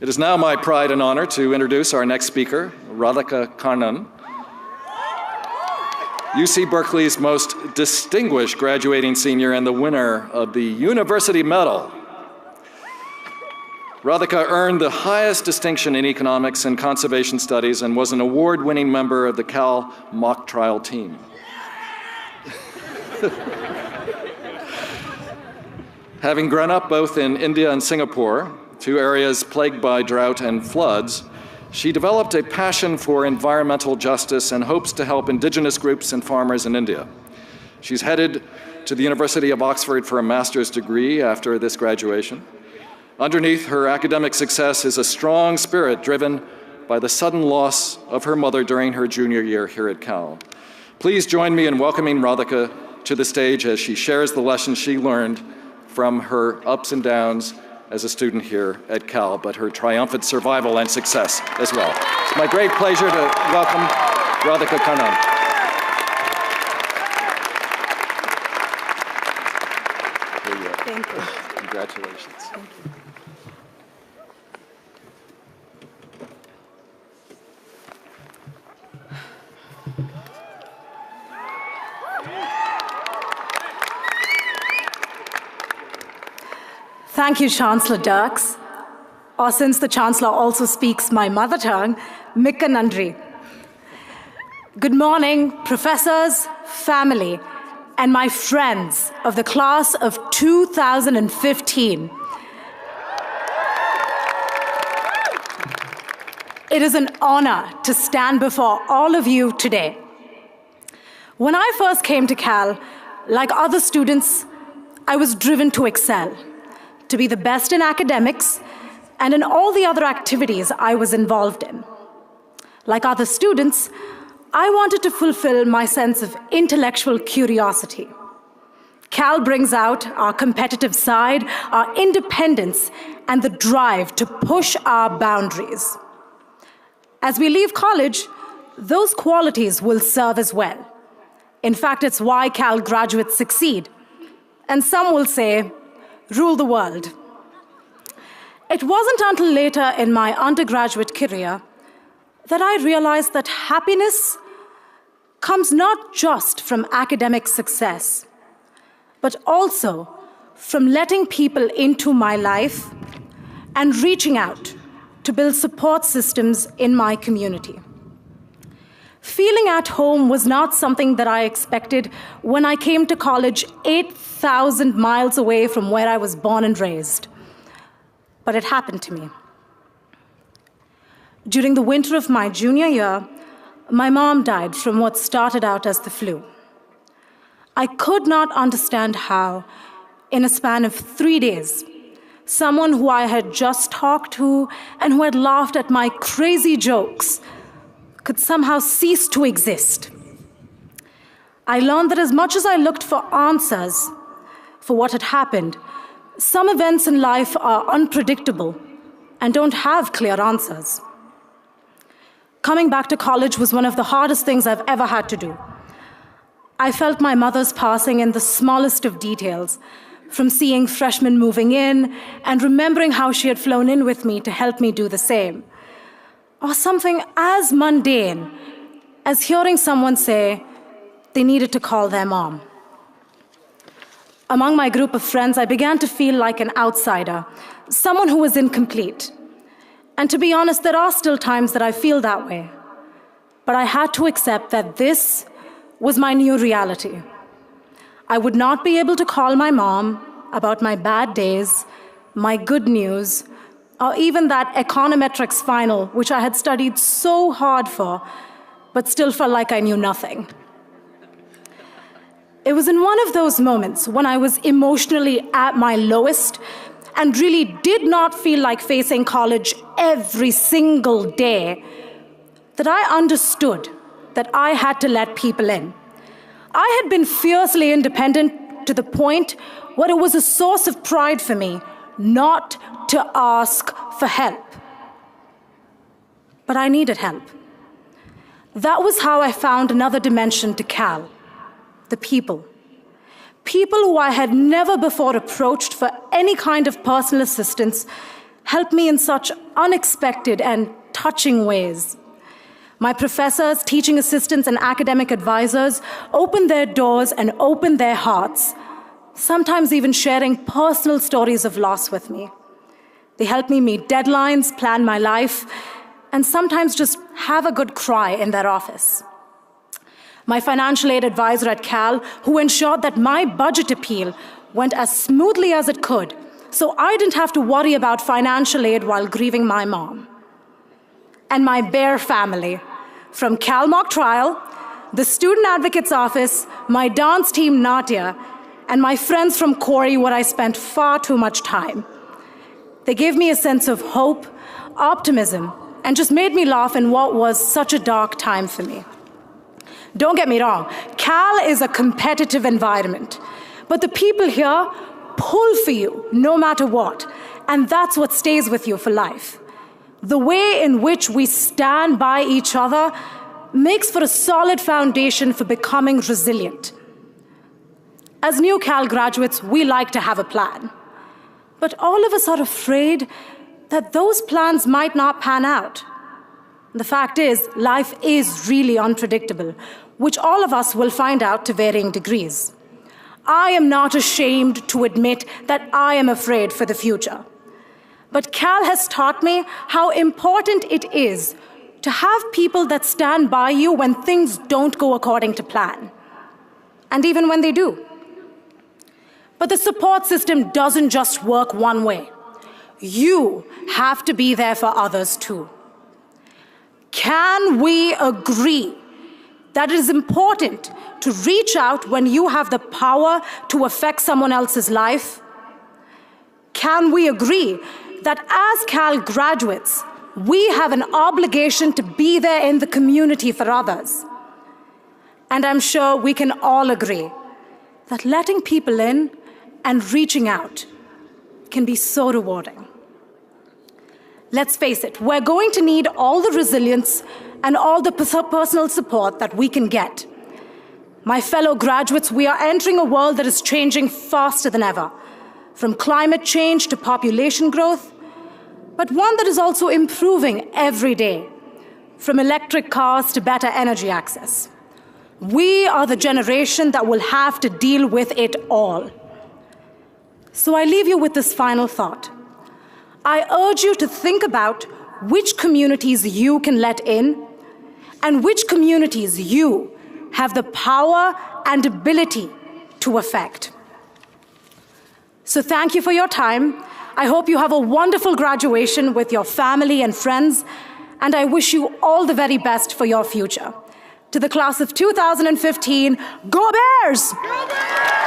It is now my pride and honor to introduce our next speaker, Radhika Kannan, UC Berkeley's most distinguished graduating senior and the winner of the University Medal. Radhika earned the highest distinction in economics and conservation studies and was an award-winning member of the Cal mock trial team. Having grown up both in India and Singapore, two areas plagued by drought and floods, she developed a passion for environmental justice and hopes to help indigenous groups and farmers in India. She's headed to the University of Oxford for a master's degree after this graduation. Underneath her academic success is a strong spirit driven by the sudden loss of her mother during her junior year here at Cal. Please join me in welcoming Radhika to the stage as she shares the lessons she learned from her ups and downs as a student here at Cal, but her triumphant survival and success as well. It's my great pleasure to welcome Radhika Kannan. Here you are. Thank you. Congratulations. Thank you. Thank you, Chancellor Dirks, or since the Chancellor also speaks my mother tongue, Mikka Nandri. Good morning, professors, family, and my friends of the class of 2015. It is an honor to stand before all of you today. When I first came to Cal, like other students, I was driven to excel, to be the best in academics and in all the other activities I was involved in. Like other students, I wanted to fulfill my sense of intellectual curiosity. Cal brings out our competitive side, our independence, and the drive to push our boundaries. As we leave college, those qualities will serve as well. In fact, it's why Cal graduates succeed. And some will say, rule the world. It wasn't until later in my undergraduate career that I realized that happiness comes not just from academic success, but also from letting people into my life and reaching out to build support systems in my community. Feeling at home was not something that I expected when I came to college 8,000 miles away from where I was born and raised. But it happened to me. During the winter of my junior year, my mom died from what started out as the flu. I could not understand how, in a span of 3 days, someone who I had just talked to and who had laughed at my crazy jokes could somehow cease to exist. I learned that as much as I looked for answers for what had happened, some events in life are unpredictable and don't have clear answers. Coming back to college was one of the hardest things I've ever had to do. I felt my mother's passing in the smallest of details, from seeing freshmen moving in and remembering how she had flown in with me to help me do the same. Or something as mundane as hearing someone say they needed to call their mom. Among my group of friends, I began to feel like an outsider, someone who was incomplete. And to be honest, there are still times that I feel that way. But I had to accept that this was my new reality. I would not be able to call my mom about my bad days, my good news, or even that econometrics final, which I had studied so hard for, but still felt like I knew nothing. It was in one of those moments when I was emotionally at my lowest and really did not feel like facing college every single day that I understood that I had to let people in. I had been fiercely independent to the point where it was a source of pride for me not to ask for help. But I needed help. That was how I found another dimension to Cal, the people. People who I had never before approached for any kind of personal assistance helped me in such unexpected and touching ways. My professors, teaching assistants, and academic advisors opened their doors and opened their hearts, sometimes even sharing personal stories of loss with me. They helped me meet deadlines, plan my life, and sometimes just have a good cry in their office. My financial aid advisor at Cal, who ensured that my budget appeal went as smoothly as it could, so I didn't have to worry about financial aid while grieving my mom. And my Bear family, from Cal Mock Trial, the Student Advocate's Office, my dance team Natya, and my friends from Corey, where I spent far too much time. They gave me a sense of hope, optimism, and just made me laugh in what was such a dark time for me. Don't get me wrong, Cal is a competitive environment, but the people here pull for you no matter what, and that's what stays with you for life. The way in which we stand by each other makes for a solid foundation for becoming resilient. As new Cal graduates, we like to have a plan. But all of us are afraid that those plans might not pan out. The fact is, life is really unpredictable, which all of us will find out to varying degrees. I am not ashamed to admit that I am afraid for the future. But Cal has taught me how important it is to have people that stand by you when things don't go according to plan, and even when they do. But the support system doesn't just work one way. You have to be there for others too. Can we agree that it is important to reach out when you have the power to affect someone else's life? Can we agree that as Cal graduates, we have an obligation to be there in the community for others? And I'm sure we can all agree that letting people in and reaching out can be so rewarding. Let's face it, we're going to need all the resilience and all the personal support that we can get. My fellow graduates, we are entering a world that is changing faster than ever, from climate change to population growth, but one that is also improving every day, from electric cars to better energy access. We are the generation that will have to deal with it all. So I leave you with this final thought. I urge you to think about which communities you can let in and which communities you have the power and ability to affect. So thank you for your time. I hope you have a wonderful graduation with your family and friends, and I wish you all the very best for your future. To the class of 2015, go Bears! Go Bears!